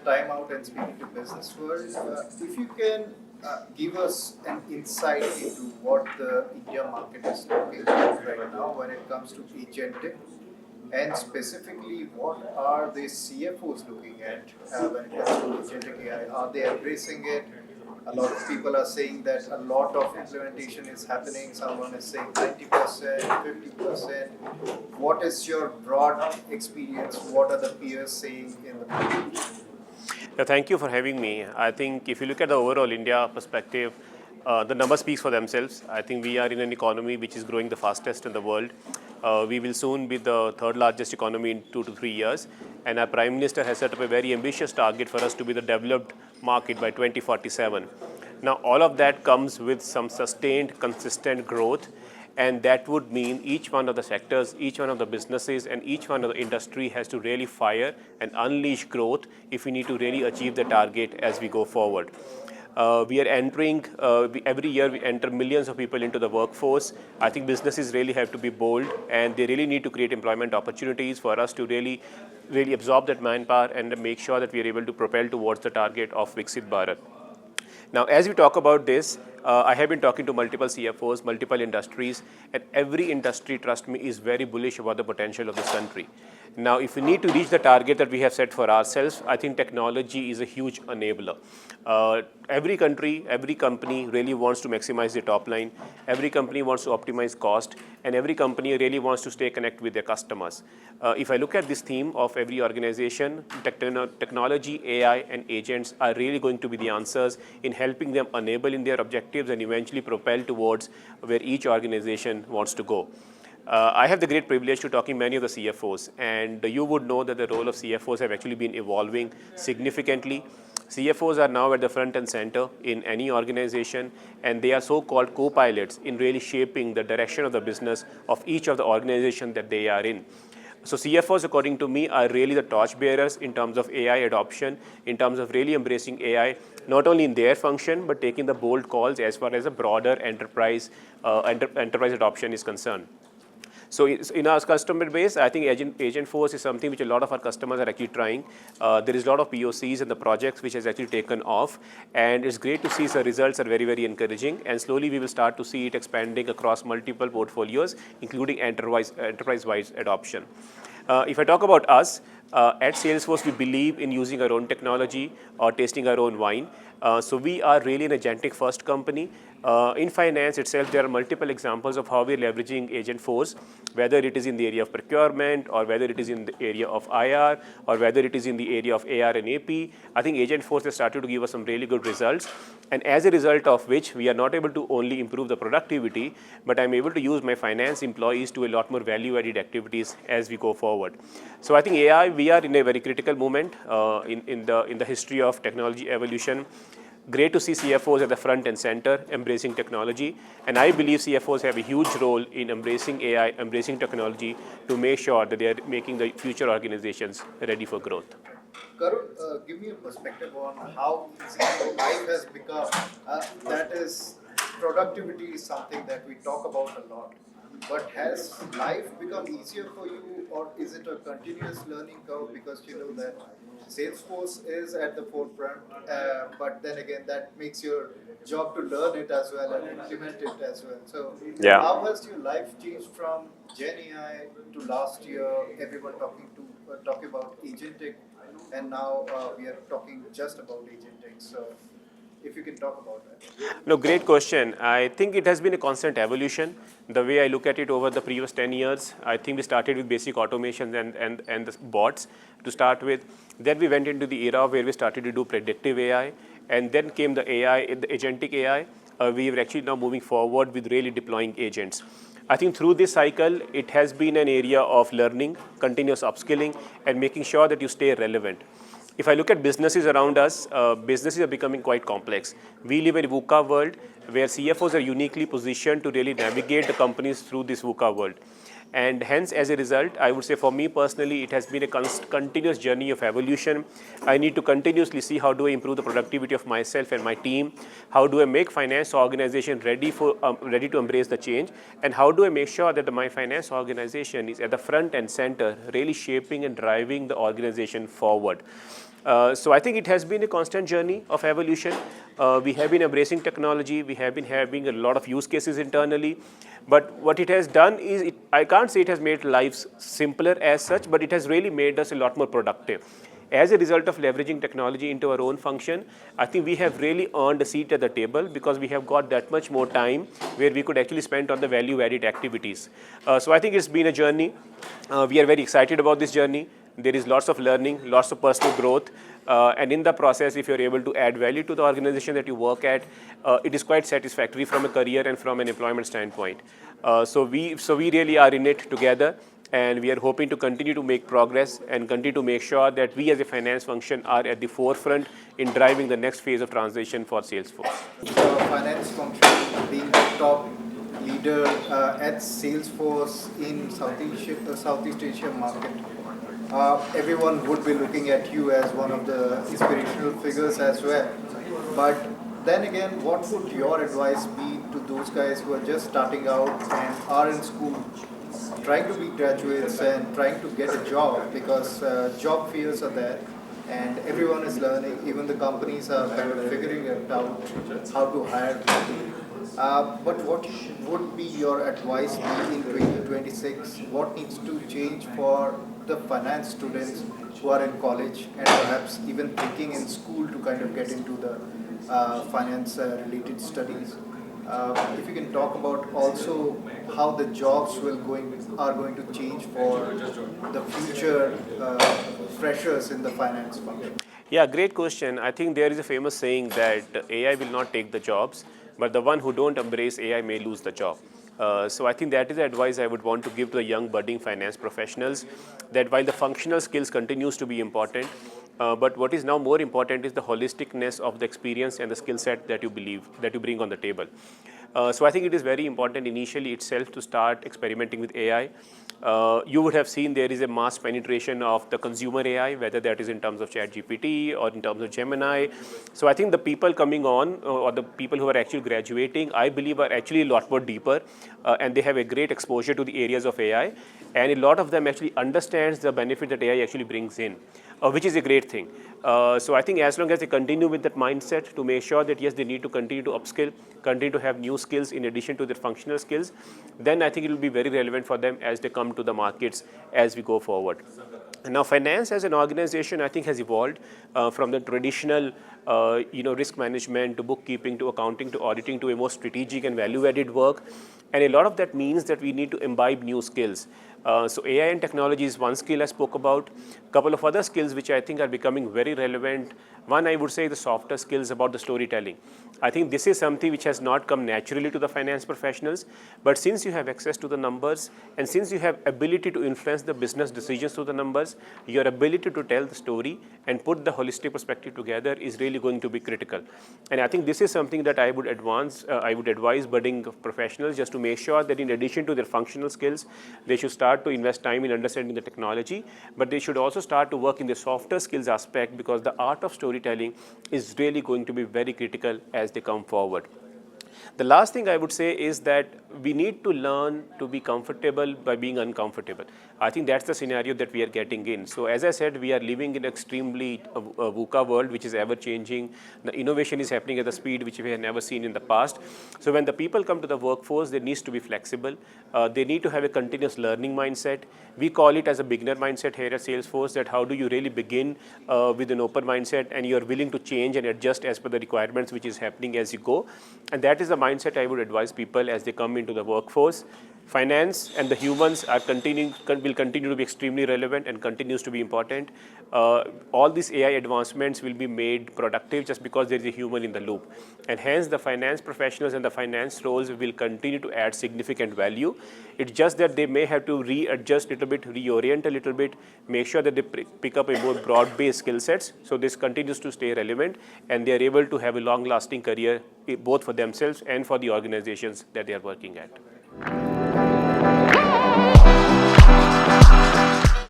time out and speaking to Business World. If you can give us an insight into what the India market is looking at right now when it comes to agentic, and specifically what are the CFOs looking at when it comes to agentic AI? Are they embracing it? A lot of people are saying that a lot of implementation is happening. Someone is saying 90%, 50%. What is your broad experience? What are the peers saying in the market? Thank you for having me. I think if you look at the overall India perspective, the numbers speak for themselves. I think we are in an economy which is growing the fastest in the world. We will soon be the third largest economy in 2 to 3 years. And our Prime Minister has set up a very ambitious target for us to be the developed market by 2047. Now, all of that comes with some sustained, consistent growth. And that would mean each one of the sectors, each one of the businesses, and each one of the industry has to really fire and unleash growth if we need to really achieve the target as we go forward. We are entering, every year we enter millions of people into the workforce. I think businesses really have to be bold, and they really need to create employment opportunities for us to really absorb that manpower and make sure that we are able to propel towards the target of Viksit Bharat. Now, as we talk about this, I have been talking to multiple CFOs, multiple industries, and every industry, trust me, is very bullish about the potential of this country. Now, if we need to reach the target that we have set for ourselves, I think technology is a huge enabler. Every country, every company really wants to maximize the top line. Every company wants to optimize cost, and every company really wants to stay connected with their customers. If I look at this theme of every organization, technology, AI, and agents are really going to be the answers in helping them enable in their objectives and eventually propel towards where each organization wants to go. I have the great privilege to talking many of the CFOs, and you would know that the role of CFOs have actually been evolving significantly. CFOs are now at the front and center in any organization, and they are so-called co-pilots in really shaping the direction of the business of each of the organizations that they are in. So CFOs, according to me, are really the torchbearers in terms of AI adoption, in terms of really embracing AI, not only in their function, but taking the bold calls as far as a broader enterprise adoption is concerned. So in our customer base, I think Agentforce is something which a lot of our customers are actually trying. There is a lot of POCs and the projects which has actually taken off, and it's great to see the results are very, very encouraging. And slowly we will start to see it expanding across multiple portfolios, including enterprise-wide adoption. If I talk about us, at Salesforce, we believe in using our own technology or tasting our own wine. So we are really an agentic first company. In finance itself, there are multiple examples of how we're leveraging Agentforce, whether it is in the area of procurement or whether it is in the area of IR or whether it is in the area of AR and AP. I think Agentforce has started to give us some really good results. And as a result of which, we are not able to only improve the productivity, but I'm able to use my finance employees to a lot more value-added activities as we go forward. So I think AI, we are in a very critical moment in the history of technology evolution. Great to see CFOs at the front and center embracing technology. And I believe CFOs have a huge role in embracing AI, embracing technology to make sure that they are making the future organizations ready for growth. Karun, give me a perspective on how easy life has become. That is, productivity is something that we talk about a lot. But has life become easier for you, or is it a continuous learning curve? Because you know that Salesforce is at the forefront, but then again, that makes your job to learn it as well and implement it as well. So, Yeah. how has your life changed from Gen AI to last year? Everyone talking about agentic, and now we are talking just about agentic. So, if you can talk about that. No, great question. I think it has been a constant evolution. The way I look at it over the previous 10 years, I think we started with basic automations and the bots to start with. Then we went into the era where we started to do predictive AI. And then came the AI, the agentic AI. We are actually now moving forward with really deploying agents. I think through this cycle, it has been an area of learning, continuous upskilling, and making sure that you stay relevant. If I look at businesses around us, businesses are becoming quite complex. We live in a VUCA world where CFOs are uniquely positioned to really navigate the companies through this VUCA world. And hence, as a result, I would say for me personally, it has been a continuous journey of evolution. I need to continuously see how do I improve the productivity of myself and my team, how do I make finance organization ready to embrace the change, and how do I make sure that my finance organization is at the front and center, really shaping and driving the organization forward. So I think it has been a constant journey of evolution. We have been embracing technology. We have been having a lot of use cases internally. But what it has done is, I can't say it has made lives simpler as such, but it has really made us a lot more productive. As a result of leveraging technology into our own function, I think we have really earned a seat at the table because we have got that much more time where we could actually spend on the value-added activities. So I think it's been a journey. We are very excited about this journey. There is lots of learning, lots of personal growth, and in the process, if you're able to add value to the organization that you work at, it is quite satisfactory from a career and from an employment standpoint. So we really are in it together, and we are hoping to continue to make progress and continue to make sure that we as a finance function are at the forefront in driving the next phase of transition for Salesforce. The finance function being the top leader at Salesforce in Southeast Asia market. Everyone would be looking at you as one of the inspirational figures as well. But then again, what would your advice be to those guys who are just starting out and are in school, trying to be graduates and trying to get a job, because job fears are there and everyone is learning, even the companies are kind of figuring it out how to hire people. But what would be your advice be in 2026? What needs to change for the finance students who are in college and perhaps even thinking in school to kind of get into the finance related studies? If you can talk about also how the jobs are going to change for the future freshers in the finance function. Yeah, great question. I think there is a famous saying that AI will not take the jobs, but the one who don't embrace AI may lose the job. So I think that is the advice I would want to give to the young budding finance professionals, that while the functional skills continues to be important, but what is now more important is the holisticness of the experience and the skill set that you bring on the table. So I think it is very important initially itself to start experimenting with AI. You would have seen there is a mass penetration of the consumer AI, whether that is in terms of ChatGPT or in terms of Gemini. So I think the people coming on, or the people who are actually graduating, I believe are actually a lot more deeper, and they have a great exposure to the areas of AI, and a lot of them actually understands the benefit that AI actually brings in, which is a great thing. So I think as long as they continue with that mindset to make sure that yes, they need to continue to upskill, continue to have new skills in addition to their functional skills, then I think it will be very relevant for them as they come to the markets as we go forward. Now, finance as an organization, I think, has evolved from the traditional, risk management to bookkeeping to accounting to auditing to a more strategic and value-added work. And a lot of that means that we need to imbibe new skills. So AI and technology is one skill I spoke about. A couple of other skills which I think are becoming very relevant. One, I would say the softer skills about the storytelling. I think this is something which has not come naturally to the finance professionals, but since you have access to the numbers and since you have ability to influence the business decisions through the numbers, your ability to tell the story and put the holistic perspective together is really going to be critical. And I think this is something that I would advise budding professionals just to make sure that in addition to their functional skills, they should start to invest time in understanding the technology, but they should also start to work in the softer skills aspect, because the art of storytelling is really going to be very critical as they come forward. The last thing I would say is that we need to learn to be comfortable by being uncomfortable. I think that's the scenario that we are getting in. So as I said, we are living in an extremely VUCA world, which is ever changing. The innovation is happening at a speed which we have never seen in the past. So when the people come to the workforce, they need to be flexible. They need to have a continuous learning mindset. We call it as a beginner mindset here at Salesforce, that how do you really begin with an open mindset and you're willing to change and adjust as per the requirements which is happening as you go. And that is the mindset I would advise people as they come into the workforce. Finance and the humans will continue to be extremely relevant and continues to be important. All these AI advancements will be made productive just because there is a human in the loop. And hence the finance professionals and the finance roles will continue to add significant value. It's just that they may have to readjust a little bit, reorient a little bit, make sure that they pick up a more broad-based skill sets so this continues to stay relevant and they are able to have a long-lasting career both for themselves and for the organizations that they are working at.